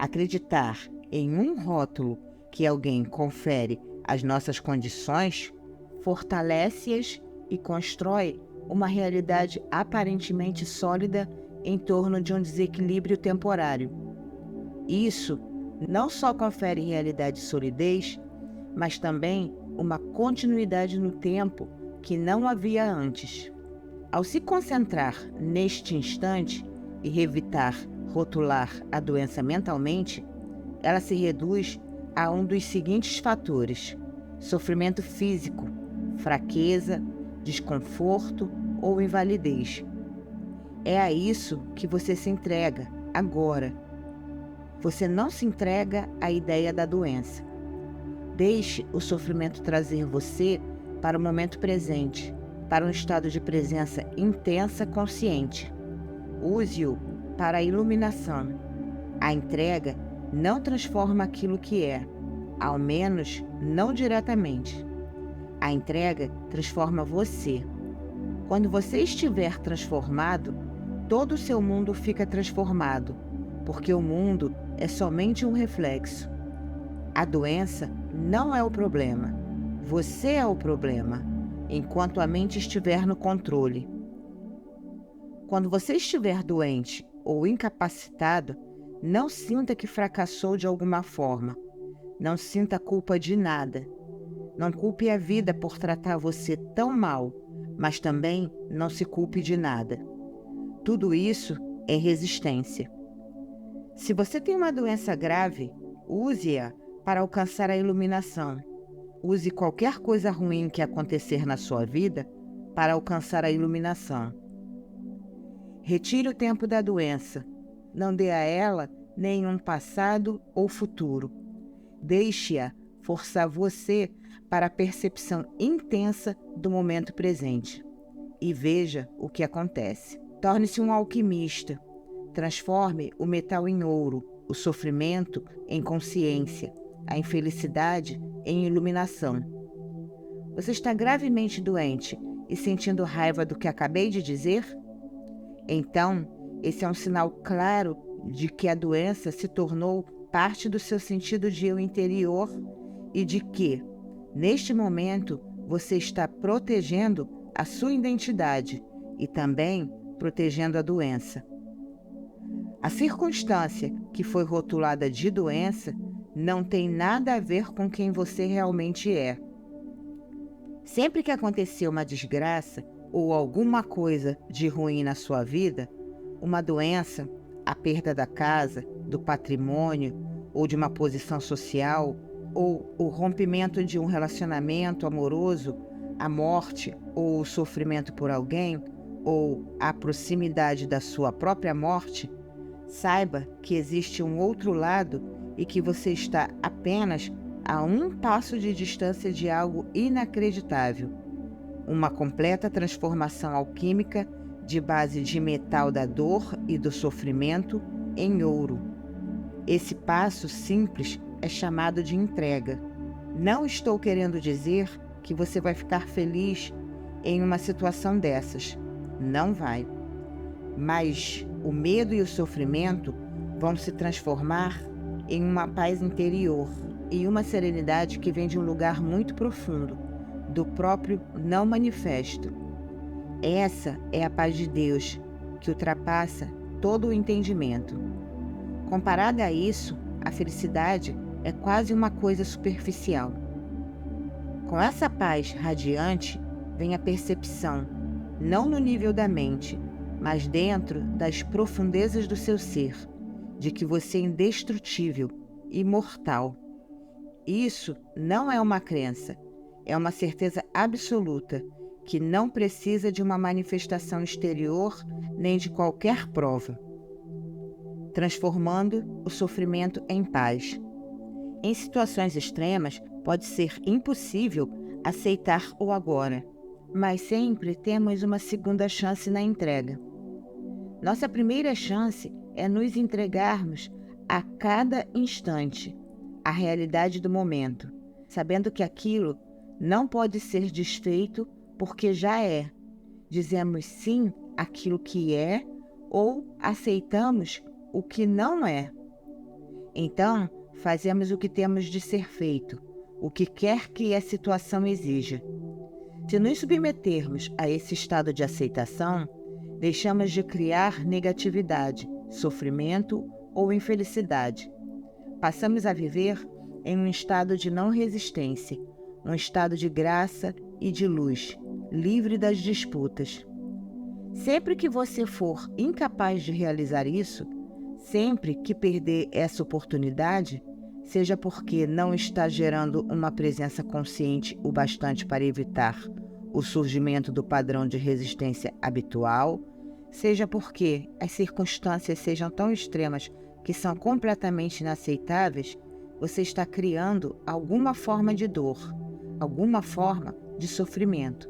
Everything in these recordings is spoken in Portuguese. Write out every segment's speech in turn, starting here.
Acreditar em um rótulo que alguém confere às nossas condições fortalece-as e constrói uma realidade aparentemente sólida em torno de um desequilíbrio temporário. Isso não só confere realidade e solidez, mas também uma continuidade no tempo que não havia antes. Ao se concentrar neste instante e evitar rotular a doença mentalmente, ela se reduz a um dos seguintes fatores: sofrimento físico, fraqueza, desconforto ou invalidez. É a isso que você se entrega agora. Você não se entrega à ideia da doença. Deixe o sofrimento trazer você para o momento presente, para um estado de presença intensa consciente. Use-o para a iluminação. A entrega não transforma aquilo que é, ao menos não diretamente. A entrega transforma você. Quando você estiver transformado, todo o seu mundo fica transformado, porque o mundo é somente um reflexo. A doença não é o problema. Você é o problema, enquanto a mente estiver no controle. Quando você estiver doente ou incapacitado, não sinta que fracassou de alguma forma. Não sinta culpa de nada. Não culpe a vida por tratar você tão mal, mas também não se culpe de nada. Tudo isso é resistência. Se você tem uma doença grave, use-a para alcançar a iluminação. Use qualquer coisa ruim que acontecer na sua vida para alcançar a iluminação. Retire o tempo da doença. Não dê a ela nenhum passado ou futuro. Deixe-a forçar você para a percepção intensa do momento presente. E veja o que acontece. Torne-se um alquimista. Transforme o metal em ouro, o sofrimento em consciência, a infelicidade em iluminação. Você está gravemente doente e sentindo raiva do que acabei de dizer? Então, esse é um sinal claro de que a doença se tornou parte do seu sentido de eu interior e de que, neste momento, você está protegendo a sua identidade e também protegendo a doença. A circunstância que foi rotulada de doença não tem nada a ver com quem você realmente é. Sempre que acontecer uma desgraça ou alguma coisa de ruim na sua vida, uma doença, a perda da casa, do patrimônio ou de uma posição social, ou o rompimento de um relacionamento amoroso, a morte ou o sofrimento por alguém, ou a proximidade da sua própria morte, saiba que existe um outro lado e que você está apenas a um passo de distância de algo inacreditável. Uma completa transformação alquímica de base de metal da dor e do sofrimento em ouro. Esse passo simples é chamado de entrega. Não estou querendo dizer que você vai ficar feliz em uma situação dessas. Não vai. Mas o medo e o sofrimento vão se transformar em uma paz interior e uma serenidade que vem de um lugar muito profundo, do próprio não manifesto. Essa é a paz de Deus, que ultrapassa todo o entendimento. Comparada a isso, a felicidade é quase uma coisa superficial. Com essa paz radiante vem a percepção, não no nível da mente, mas dentro das profundezas do seu ser, de que você é indestrutível, imortal. Isso não é uma crença, é uma certeza absoluta, que não precisa de uma manifestação exterior nem de qualquer prova. Transformando o sofrimento em paz. Em situações extremas, pode ser impossível aceitar o agora, mas sempre temos uma segunda chance na entrega. Nossa primeira chance é nos entregarmos a cada instante à realidade do momento, sabendo que aquilo não pode ser desfeito porque já é. Dizemos sim àquilo que é ou aceitamos o que não é. Então, fazemos o que temos de ser feito, o que quer que a situação exija. Se nos submetermos a esse estado de aceitação, deixamos de criar negatividade, sofrimento ou infelicidade. Passamos a viver em um estado de não resistência, um estado de graça e de luz, livre das disputas. Sempre que você for incapaz de realizar isso, sempre que perder essa oportunidade, seja porque não está gerando uma presença consciente o bastante para evitar o surgimento do padrão de resistência habitual, seja porque as circunstâncias sejam tão extremas que são completamente inaceitáveis, você está criando alguma forma de dor, alguma forma de sofrimento.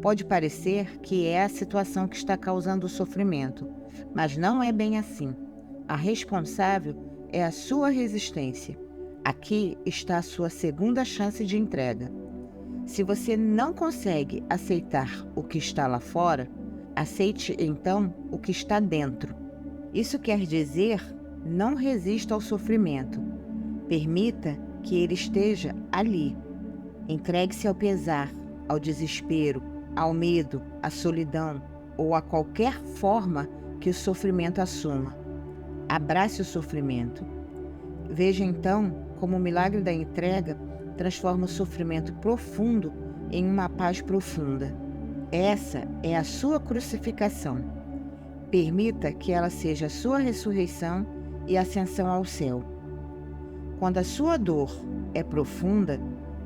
Pode parecer que é a situação que está causando o sofrimento, mas não é bem assim. A responsável é a sua resistência. Aqui está a sua segunda chance de entrega. Se você não consegue aceitar o que está lá fora, aceite então o que está dentro. Isso quer dizer, não resista ao sofrimento. Permita que ele esteja ali. Entregue-se ao pesar, ao desespero, ao medo, à solidão ou a qualquer forma que o sofrimento assuma. Abrace o sofrimento. Veja então como o milagre da entrega transforma o sofrimento profundo em uma paz profunda. Essa é a sua crucificação. Permita que ela seja a sua ressurreição e ascensão ao céu. Quando a sua dor é profunda,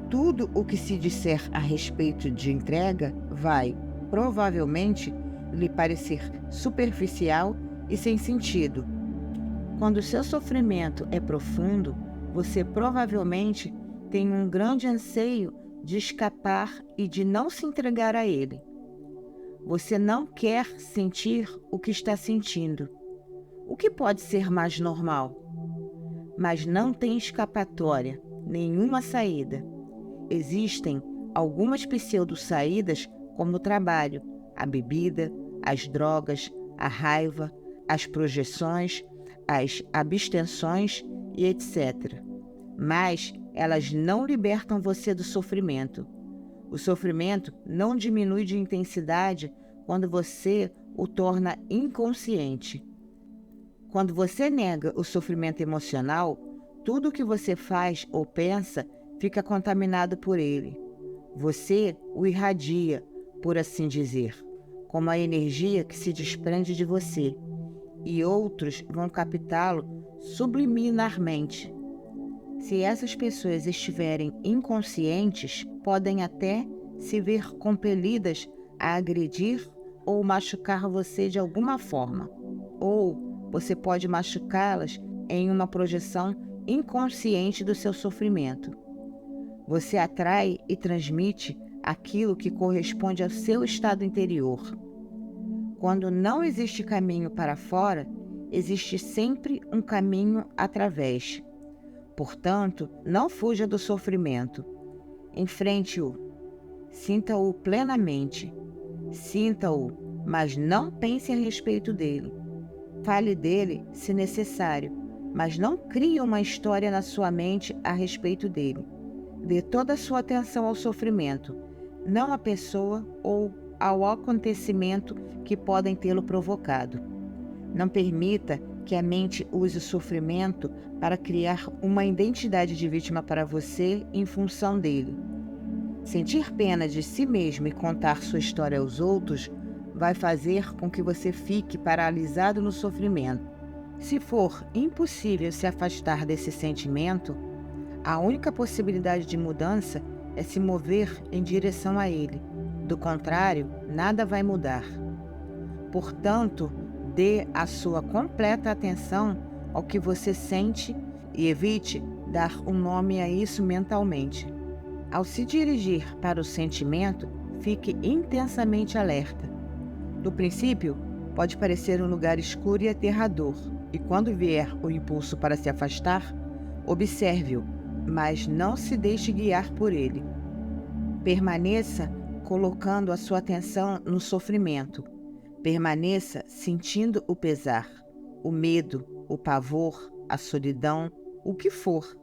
tudo o que se disser a respeito de entrega vai, provavelmente, lhe parecer superficial e sem sentido. Quando o seu sofrimento é profundo, você provavelmente tem um grande anseio de escapar e de não se entregar a ele. Você não quer sentir o que está sentindo. O que pode ser mais normal? Mas não tem escapatória, nenhuma saída. Existem algumas pseudo-saídas, como o trabalho, a bebida, as drogas, a raiva, as projeções, as abstenções e etc. Mas elas não libertam você do sofrimento. O sofrimento não diminui de intensidade quando você o torna inconsciente. Quando você nega o sofrimento emocional, tudo o que você faz ou pensa fica contaminado por ele. Você o irradia, por assim dizer, como a energia que se desprende de você, e outros vão captá-lo subliminarmente. Se essas pessoas estiverem inconscientes, podem até se ver compelidas a agredir ou machucar você de alguma forma. Ou você pode machucá-las em uma projeção inconsciente do seu sofrimento. Você atrai e transmite aquilo que corresponde ao seu estado interior. Quando não existe caminho para fora, existe sempre um caminho através. Portanto, não fuja do sofrimento. Enfrente-o. Sinta-o plenamente. Sinta-o, mas não pense a respeito dele. Fale dele, se necessário, mas não crie uma história na sua mente a respeito dele. Dê toda a sua atenção ao sofrimento, não à pessoa ou ao acontecimento que podem tê-lo provocado. Não permita que a mente use o sofrimento para criar uma identidade de vítima para você em função dele. Sentir pena de si mesmo e contar sua história aos outros vai fazer com que você fique paralisado no sofrimento. Se for impossível se afastar desse sentimento, a única possibilidade de mudança é se mover em direção a ele. Do contrário, nada vai mudar. Portanto, dê a sua completa atenção ao que você sente e evite dar um nome a isso mentalmente. Ao se dirigir para o sentimento, fique intensamente alerta. No princípio, pode parecer um lugar escuro e aterrador, e quando vier o impulso para se afastar, observe-o, mas não se deixe guiar por ele. Permaneça colocando a sua atenção no sofrimento. Permaneça sentindo o pesar, o medo, o pavor, a solidão, o que for.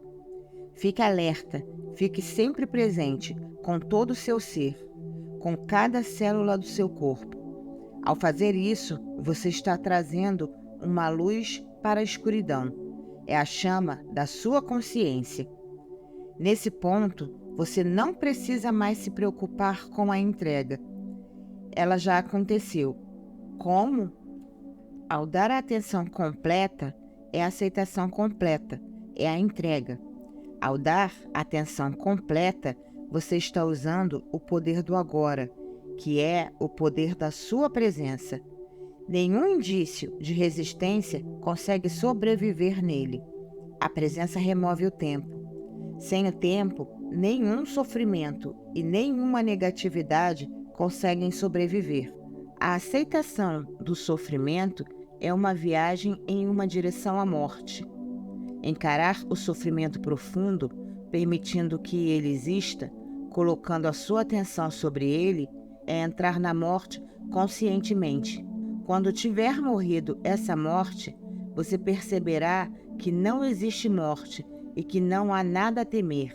Fique alerta, fique sempre presente com todo o seu ser, com cada célula do seu corpo. Ao fazer isso, você está trazendo uma luz para a escuridão. É a chama da sua consciência. Nesse ponto, você não precisa mais se preocupar com a entrega. Ela já aconteceu. Como? Ao dar a atenção completa, é a aceitação completa, é a entrega. Ao dar atenção completa, você está usando o poder do agora, que é o poder da sua presença. Nenhum indício de resistência consegue sobreviver nele. A presença remove o tempo. Sem o tempo, nenhum sofrimento e nenhuma negatividade conseguem sobreviver. A aceitação do sofrimento é uma viagem em uma direção à morte. Encarar o sofrimento profundo, permitindo que ele exista, colocando a sua atenção sobre ele, é entrar na morte conscientemente. Quando tiver morrido essa morte, você perceberá que não existe morte e que não há nada a temer.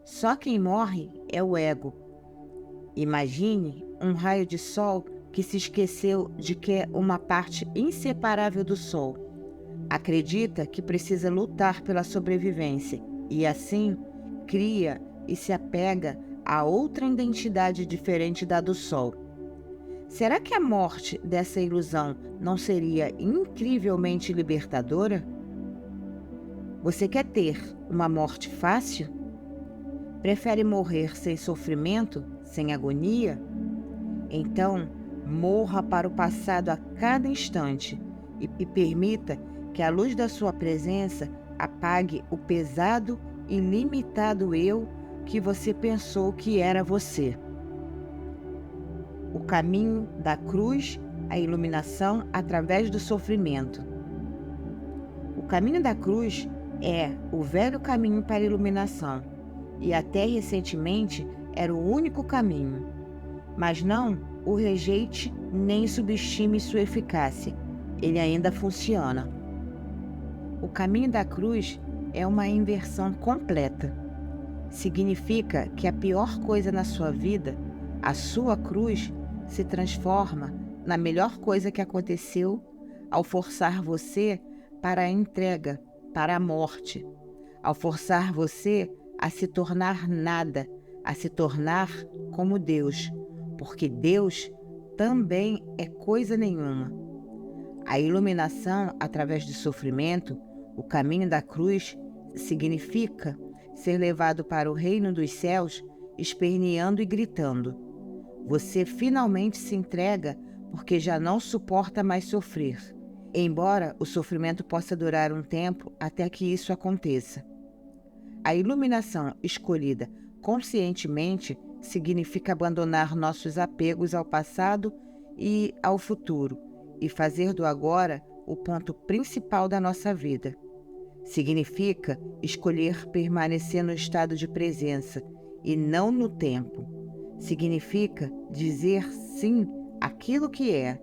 Só quem morre é o ego. Imagine um raio de sol que se esqueceu de que é uma parte inseparável do sol. Acredita que precisa lutar pela sobrevivência e, assim, cria e se apega a outra identidade diferente da do sol. Será que a morte dessa ilusão não seria incrivelmente libertadora? Você quer ter uma morte fácil? Prefere morrer sem sofrimento, sem agonia? Então, morra para o passado a cada instante e permita que a luz da sua presença apague o pesado e limitado eu que você pensou que era você. O caminho da cruz, a iluminação através do sofrimento. O caminho da cruz é o velho caminho para a iluminação e até recentemente era o único caminho. Mas não o rejeite nem subestime sua eficácia. Ele ainda funciona. O caminho da cruz é uma inversão completa. Significa que a pior coisa na sua vida, a sua cruz, se transforma na melhor coisa que aconteceu ao forçar você para a entrega, para a morte, ao forçar você a se tornar nada, a se tornar como Deus, porque Deus também é coisa nenhuma. A iluminação através do sofrimento, o caminho da cruz, significa ser levado para o reino dos céus, esperneando e gritando. Você finalmente se entrega porque já não suporta mais sofrer, embora o sofrimento possa durar um tempo até que isso aconteça. A iluminação escolhida conscientemente significa abandonar nossos apegos ao passado e ao futuro e fazer do agora o ponto principal da nossa vida. Significa escolher permanecer no estado de presença e não no tempo. Significa dizer sim àquilo que é.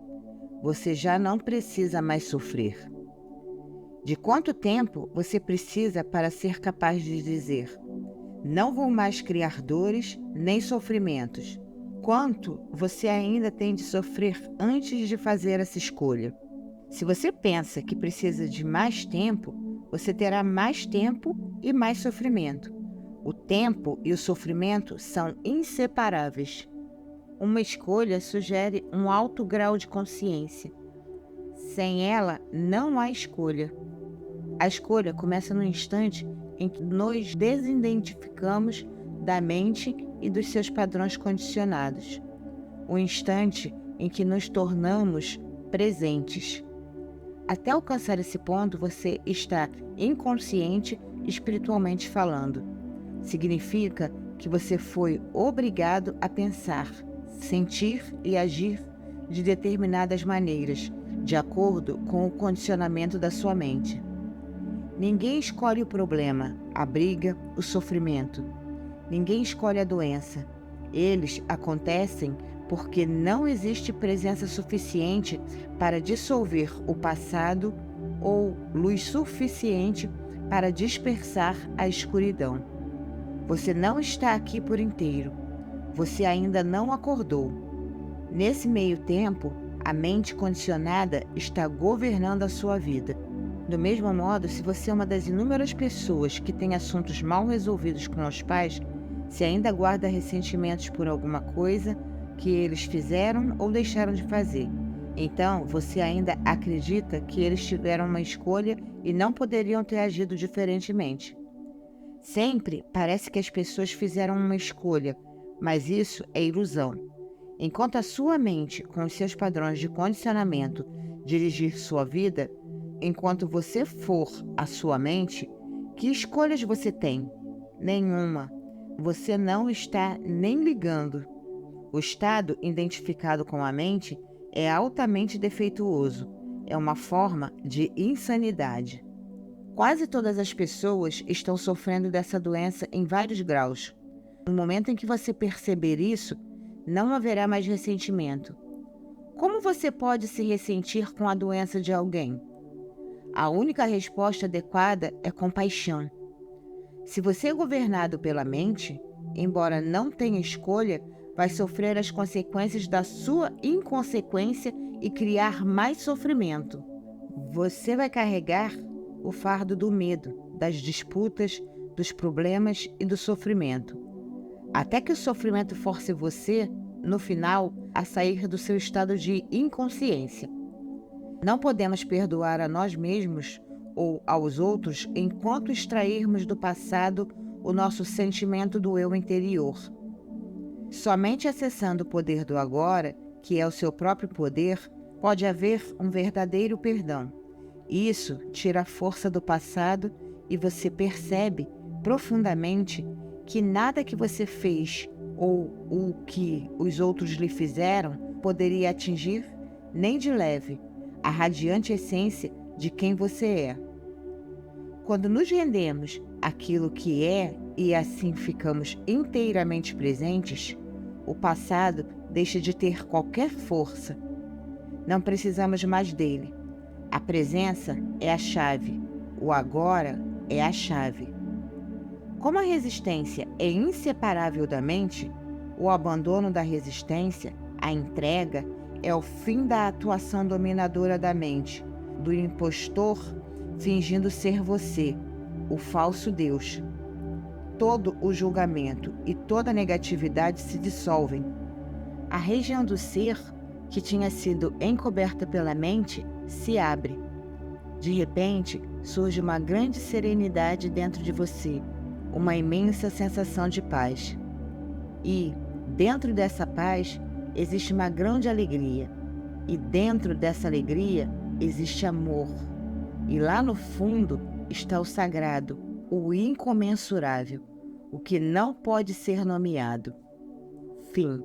Você já não precisa mais sofrer. De quanto tempo você precisa para ser capaz de dizer: não vou mais criar dores nem sofrimentos? Quanto você ainda tem de sofrer antes de fazer essa escolha? Se você pensa que precisa de mais tempo, você terá mais tempo e mais sofrimento. O tempo e o sofrimento são inseparáveis. Uma escolha sugere um alto grau de consciência. Sem ela, não há escolha. A escolha começa no instante em que nos desidentificamos da mente e dos seus padrões condicionados. O instante em que nos tornamos presentes. Até alcançar esse ponto, você está inconsciente espiritualmente falando. Significa que você foi obrigado a pensar, sentir e agir de determinadas maneiras, de acordo com o condicionamento da sua mente. Ninguém escolhe o problema, a briga, o sofrimento. Ninguém escolhe a doença. Eles acontecem porque não existe presença suficiente para dissolver o passado ou luz suficiente para dispersar a escuridão. Você não está aqui por inteiro. Você ainda não acordou. Nesse meio tempo, a mente condicionada está governando a sua vida. Do mesmo modo, se você é uma das inúmeras pessoas que tem assuntos mal resolvidos com os pais, se ainda guarda ressentimentos por alguma coisa que eles fizeram ou deixaram de fazer, então você ainda acredita que eles tiveram uma escolha e não poderiam ter agido diferentemente. Sempre parece que as pessoas fizeram uma escolha, mas isso é ilusão. Enquanto a sua mente, com os seus padrões de condicionamento, dirigir sua vida, enquanto você for a sua mente, que escolhas você tem? Nenhuma. Você não está nem ligando. O estado identificado com a mente é altamente defeituoso. É uma forma de insanidade. Quase todas as pessoas estão sofrendo dessa doença em vários graus. No momento em que você perceber isso, não haverá mais ressentimento. Como você pode se ressentir com a doença de alguém? A única resposta adequada é compaixão. Se você é governado pela mente, embora não tenha escolha, vai sofrer as consequências da sua inconsequência e criar mais sofrimento. Você vai carregar o fardo do medo, das disputas, dos problemas e do sofrimento, até que o sofrimento force você, no final, a sair do seu estado de inconsciência. Não podemos perdoar a nós mesmos ou aos outros enquanto extrairmos do passado o nosso sentimento do eu interior. Somente acessando o poder do agora, que é o seu próprio poder, pode haver um verdadeiro perdão. Isso tira a força do passado e você percebe profundamente que nada que você fez ou o que os outros lhe fizeram poderia atingir, nem de leve, a radiante essência de quem você é. Quando nos rendemos àquilo que é e assim ficamos inteiramente presentes, o passado deixa de ter qualquer força. Não precisamos mais dele. A presença é a chave, o agora é a chave. Como a resistência é inseparável da mente, o abandono da resistência, a entrega, é o fim da atuação dominadora da mente, do impostor fingindo ser você, o falso Deus. Todo o julgamento e toda a negatividade se dissolvem. A região do ser, que tinha sido encoberta pela mente, se abre. De repente, surge uma grande serenidade dentro de você, uma imensa sensação de paz. E, dentro dessa paz, existe uma grande alegria. E dentro dessa alegria, existe amor. E lá no fundo está o sagrado, o incomensurável, o que não pode ser nomeado. Fim.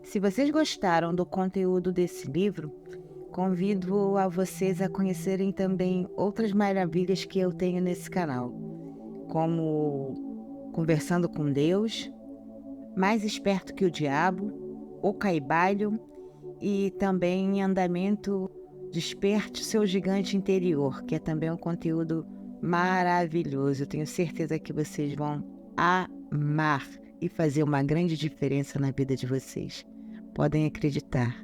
Se vocês gostaram do conteúdo desse livro, convido a vocês a conhecerem também outras maravilhas que eu tenho nesse canal, como Conversando com Deus, Mais Esperto que o Diabo, O Caibalho e também em andamento Desperte Seu Gigante Interior, que é também um conteúdo maravilhoso. Eu tenho certeza que vocês vão amar e fazer uma grande diferença na vida de vocês. Podem acreditar.